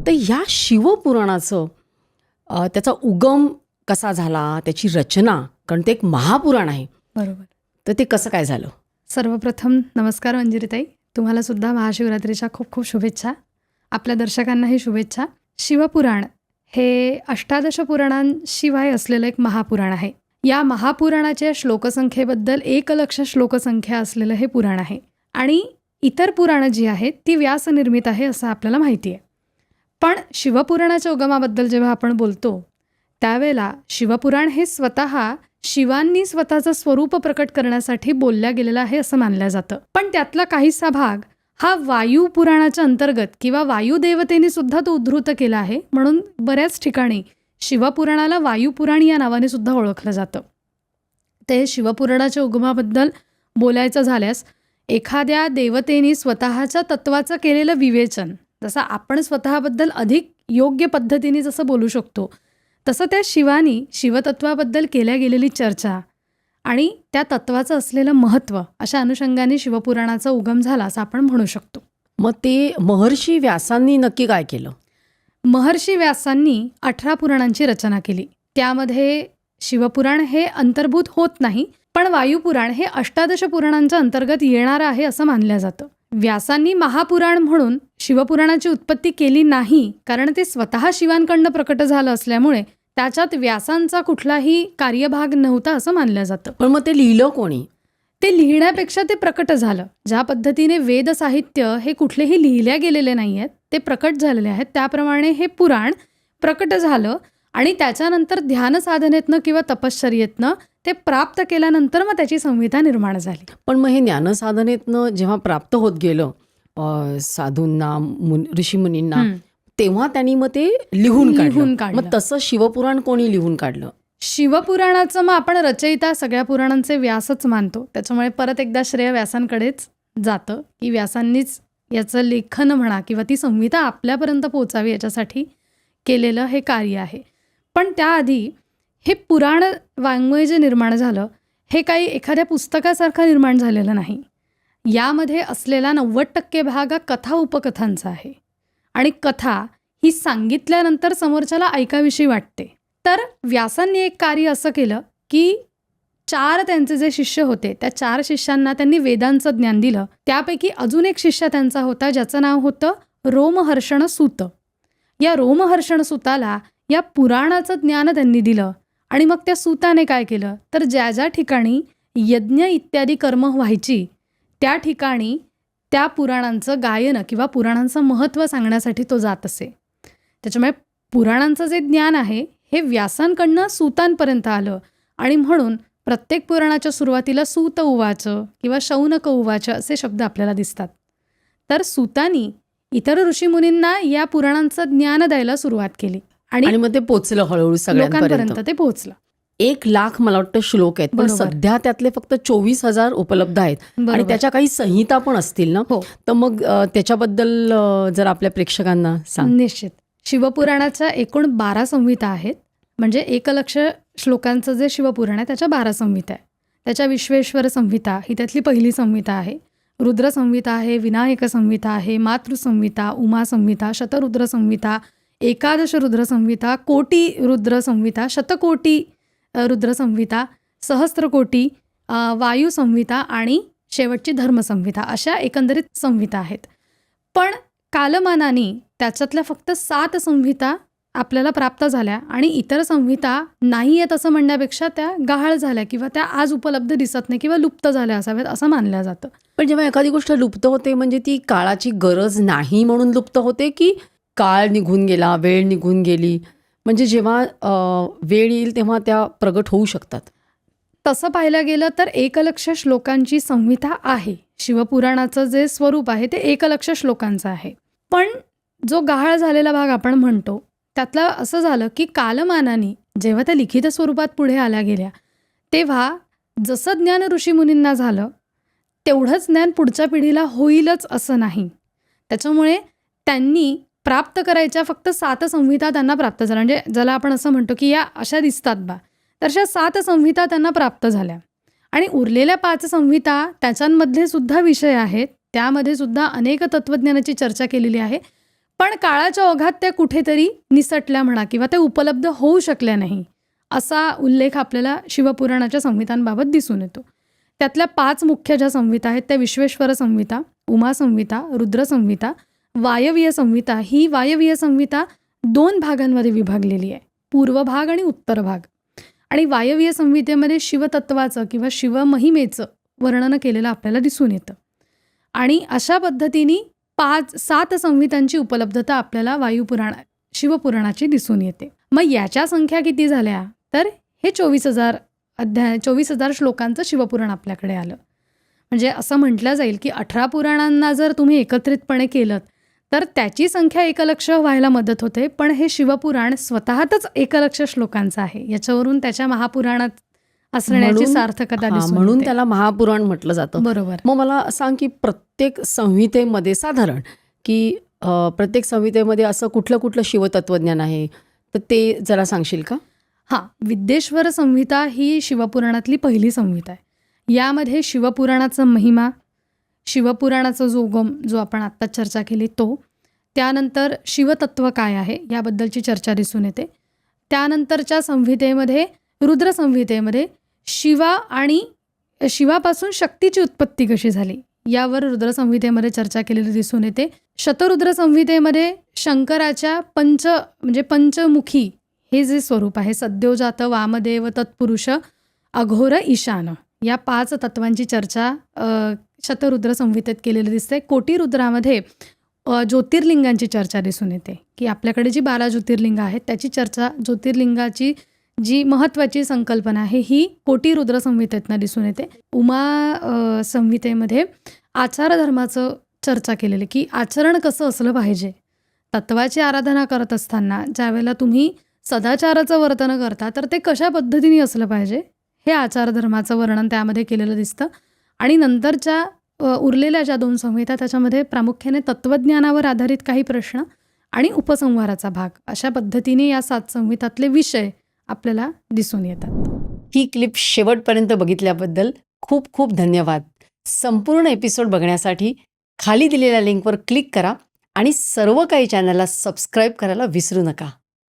तर ह्या शिवपुराणाचं त्याचा उगम कसा झाला, त्याची रचना, कारण ते एक महापुराण आहे, बरोबर. तर ते कसं काय झालं? सर्वप्रथम नमस्कार मंजिरीताई, तुम्हाला सुद्धा महाशिवरात्रीच्या खूप खूप शुभेच्छा. आपल्या दर्शकांनाही शुभेच्छा. शिवपुराण हे 18 पुराणांशिवाय असलेलं एक महापुराण आहे. या महापुराणाच्या श्लोकसंख्येबद्दल 1,00,000 श्लोकसंख्या असलेलं हे पुराण आहे आणि इतर पुराणं जी आहेत ती व्यासनिर्मित आहे असं आपल्याला माहिती आहे. पण शिवपुराणाच्या उगमाबद्दल जेव्हा आपण बोलतो त्यावेळेला शिवपुराण हे स्वतः शिवांनी स्वतःचं स्वरूप प्रकट करण्यासाठी बोलल्या गेलेलं आहे असं मानलं जातं. पण त्यातला काहीसा भाग हा वायू पुराणाच्या अंतर्गत किंवा वायुदेवतेने सुद्धा तो उद्धृत केला आहे. म्हणून बऱ्याच ठिकाणी शिवपुराणाला वायुपुराण या नावाने सुद्धा ओळखलं जातं. ते शिवपुराणाच्या उगमाबद्दल बोलायचं झाल्यास एखाद्या देवतेने स्वतःच्या तत्वाचं केलेलं विवेचन, जसं आपण स्वतःबद्दल अधिक योग्य पद्धतीने जसं बोलू शकतो तसं त्या शिवानी शिवतत्वाबद्दल केल्या गेलेली चर्चा आणि त्या तत्वाचं असलेलं महत्त्व अशा अनुषंगाने शिवपुराणाचा उगम झाला असं आपण म्हणू शकतो. मग ते महर्षी व्यासांनी नक्की काय केलं? महर्षी व्यासांनी 18 पुराणांची रचना केली. त्यामध्ये शिवपुराण हे अंतर्भूत होत नाही, पण वायुपुराण हे 18 पुराणांच्या अंतर्गत येणारं आहे असं मानलं जातं. व्यासांनी महापुराण म्हणून शिवपुराणाची उत्पत्ती केली नाही, कारण ते स्वतः शिवांकडनं प्रकट झालं असल्यामुळे त्याच्यात व्यासांचा कुठलाही कार्यभाग नव्हता असं मानलं जातं. पण मग ते लिहिलं कोणी? ते लिहिण्यापेक्षा ते प्रकट झालं. ज्या पद्धतीने वेद साहित्य हे कुठलेही लिहिल्या गेलेले नाही आहेत, ते प्रकट झालेले आहेत, त्याप्रमाणे हे पुराण प्रकट झालं आणि त्याच्यानंतर ध्यान साधनेतनं किंवा तपश्चर्येतनं ते प्राप्त केल्यानंतर मग त्याची संहिता निर्माण झाली. पण मग हे ज्ञानसाधनेतनं जेव्हा प्राप्त होत गेलं साधूंना, ऋषीमुनींना, तेव्हा त्यांनी मग ते लिहून काढलं. मग तसं शिवपुराण कोणी लिहून काढलं? शिवपुराणाचं मग आपण रचयिता सगळ्या पुराणांचे व्यासच मानतो, त्याच्यामुळे परत एकदा श्रेय व्यासांकडेच जातं की व्यासांनीच याचं लेखन म्हणा किंवा ती संहिता आपल्यापर्यंत पोहोचावी याच्यासाठी केलेलं हे कार्य आहे. पण त्याआधी हे पुराण वाङ्मय जे निर्माण झालं हे काही एखाद्या पुस्तकासारखं निर्माण झालेलं नाही. यामध्ये असलेला 90% भाग हा कथा उपकथांचा आहे आणि कथा ही सांगितल्यानंतर समोरच्याला ऐकाविषयी वाटते. तर व्यासांनी एक कार्य असं केलं की 4 त्यांचे जे शिष्य होते त्या 4 शिष्यांना त्यांनी वेदांचं ज्ञान दिलं. त्यापैकी अजून एक शिष्य त्यांचा होता ज्याचं नाव होतं रोमहर्षण सूत. या रोमहर्षण सूताला या पुराणाचं ज्ञान त्यांनी दिलं आणि मग त्या सूताने काय केलं तर ज्या ज्या ठिकाणी यज्ञ इत्यादी कर्म व्हायची त्या ठिकाणी त्या पुराणांचं गायन किंवा पुराणांचं महत्त्व सांगण्यासाठी तो जात असे. त्याच्यामुळे पुराणांचं जे ज्ञान आहे हे व्यासांकडनं सूतांपर्यंत आलं आणि म्हणून प्रत्येक पुराणाच्या सुरुवातीला सूत उवाच किंवा शौनक उवाच असे शब्द आपल्याला दिसतात. तर सूतांनी इतर ऋषीमुनींना या पुराणांचं ज्ञान द्यायला सुरुवात केली आणि मग ते पोचलं हळूहळू सगळ्यांपर्यंत. ते पोहोचलं. 1,00,000 मला वाटतं श्लोक आहेत, पण सध्या त्यातले फक्त 24,000 उपलब्ध आहेत आणि त्याच्या काही संहिता पण असतील ना. तर मग त्याच्याबद्दल जर आपल्या प्रेक्षकांना सांग. निश्चित. शिवपुराणाच्या एकूण 12 संहिता आहेत. म्हणजे 1,00,000 श्लोकांचं जे शिवपुराण आहे त्याच्या 12 संहिता आहे. त्याच्या विश्वेश्वर संहिता ही त्यातली पहिली संहिता आहे. रुद्र संहिता आहे, विनायक संहिता आहे, मातृसंहिता, उमा संहिता, शतरुद्र संहिता, 11 रुद्र संहिता, कोटी रुद्र संहिता, शतकोटी रुद्र संहिता, सहस्त्रकोटी वायू संहिता आणि शेवटची धर्मसंहिता अशा एकंदरीत संहिता आहेत. पण कालमानाने त्याच्यातल्या फक्त 7 संहिता आपल्याला प्राप्त झाल्या आणि इतर संहिता नाही आहेत असं म्हणण्यापेक्षा त्या गहाळ झाल्या किंवा त्या आज उपलब्ध दिसत नाही किंवा लुप्त झाल्या असाव्यात असं मानलं जातं. पण जेव्हा एखादी गोष्ट लुप्त होते म्हणजे ती काळाची गरज नाही म्हणून लुप्त होते की काळ निघून गेला, वेळ निघून गेली, म्हणजे जेव्हा वेळ येईल तेव्हा त्या प्रगट होऊ शकतात? तसं पाहायला गेलं तर 1,00,000 श्लोकांची संहिता आहे. शिवपुराणाचं जे स्वरूप आहे ते 1,00,000 श्लोकांचं आहे. पण जो गहाळ झालेला भाग आपण म्हणतो त्यातलं असं झालं की कालमानाने जेव्हा त्या लिखित स्वरूपात पुढे आल्या गेल्या तेव्हा जसं ज्ञान ऋषीमुनींना झालं तेवढंच ज्ञान पुढच्या पिढीला होईलच असं नाही. त्याच्यामुळे त्यांनी प्राप्त करायच्या फक्त 7 संहिता त्यांना प्राप्त झाल्या. म्हणजे ज्याला आपण असं म्हणतो की या अशा दिसतात बा, तर अशा 7 संहिता त्यांना प्राप्त झाल्या आणि उरलेल्या 5 संहिता त्याच्यामध्ये सुद्धा विषय आहेत, त्यामध्ये सुद्धा अनेक तत्त्वज्ञानाची चर्चा केलेली आहे. पण काळाच्या ओघात त्या कुठेतरी निसटल्या म्हणा किंवा त्या उपलब्ध होऊ शकल्या नाही, असा उल्लेख आपल्याला शिवपुराणाच्या संहितांबाबत दिसून येतो. त्यातल्या 5 मुख्य ज्या संहिता आहेत त्या विश्वेश्वर संहिता, उमा संहिता, रुद्र संहिता, वायवीय संहिता. ही वायवीय संहिता 2 भागांमध्ये विभागलेली आहे, पूर्व भाग आणि उत्तर भाग. आणि वायवीय संहितेमध्ये शिवतत्वाचं किंवा शिवमहिमेचं वर्णन केलेलं आपल्याला दिसून येतं. आणि अशा पद्धतीने 7 संहितांची उपलब्धता आपल्याला शिवपुराणाची दिसून येते. मग याच्या संख्या किती झाल्या तर हे 24,000 श्लोकांचं शिवपुराण आपल्याकडे आलं. म्हणजे असं म्हटलं जाईल की 18 पुराणांना जर तुम्ही एकत्रितपणे केलं तर त्याची संख्या 1,00,000 व्हायला मदत होते. पण हे शिवपुराण स्वतःतच 1,00,000 श्लोकांचं आहे. याच्यावरून त्याच्या महापुराणात असण्याची म्हणून सार्थकता दिसून म्हणून येते. त्याला महापुराण म्हटलं जातं. बरोबर. मग मला सांग की प्रत्येक संहितेमध्ये साधारण की प्रत्येक संहितेमध्ये असं कुठलं शिवतत्वज्ञान आहे तर ते जरा सांगशील का? हां, विद्येश्वर संहिता ही शिवपुराणातली पहिली संहिता आहे. यामध्ये शिवपुराणाचा महिमा, शिवपुराणाचा जोगम जो आपण आत्ता चर्चा केली तो, त्यानंतर शिवतत्व काय आहे याबद्दलची चर्चा दिसून येते. त्यानंतरच्या संहितेमध्ये रुद्र संहितेमध्ये शिवापासून शक्तीची उत्पत्ती कशी झाली यावर रुद्र संहितेमध्ये चर्चा केलेली दिसून येते. शतरुद्र संहितेमध्ये शंकराच्या पंचमुखी हे जे स्वरूप आहे, सद्योजात, वामदेव, तत्पुरुष, अघोर, ईशान, या 5 तत्वांची चर्चा शतरुद्र संहितेत केलेली दिसते. कोटी रुद्रामध्ये ज्योतिर्लिंगांची चर्चा दिसून येते की आपल्याकडे जी 12 ज्योतिर्लिंग आहेत त्याची चर्चा, ज्योतिर्लिंगाची जी महत्त्वाची संकल्पना आहे ही कोटी रुद्र संहितेतनं दिसून येते. उमा संहितेमध्ये आचारधर्माचं चर्चा केलेली की आचरण कसं असलं पाहिजे. तत्वाची आराधना करत असताना ज्यावेळेला तुम्ही सदाचाराचं वर्तन करता तर ते कशा पद्धतीने असलं पाहिजे हे आचारधर्माचं वर्णन त्यामध्ये केलेलं दिसतं. आणि नंतरच्या उरलेल्या ज्या 2 संहिता त्याच्यामध्ये प्रामुख्याने तत्त्वज्ञानावर आधारित काही प्रश्न आणि उपसंहाराचा भाग, अशा पद्धतीने या 7 संहितातले विषय आपल्याला दिसून येतात. ही क्लिप शेवटपर्यंत बघितल्याबद्दल खूप खूप धन्यवाद. संपूर्ण एपिसोड बघण्यासाठी खाली दिलेल्या लिंकवर क्लिक करा आणि सर्व काही चॅनलला सबस्क्राईब करायला विसरू नका.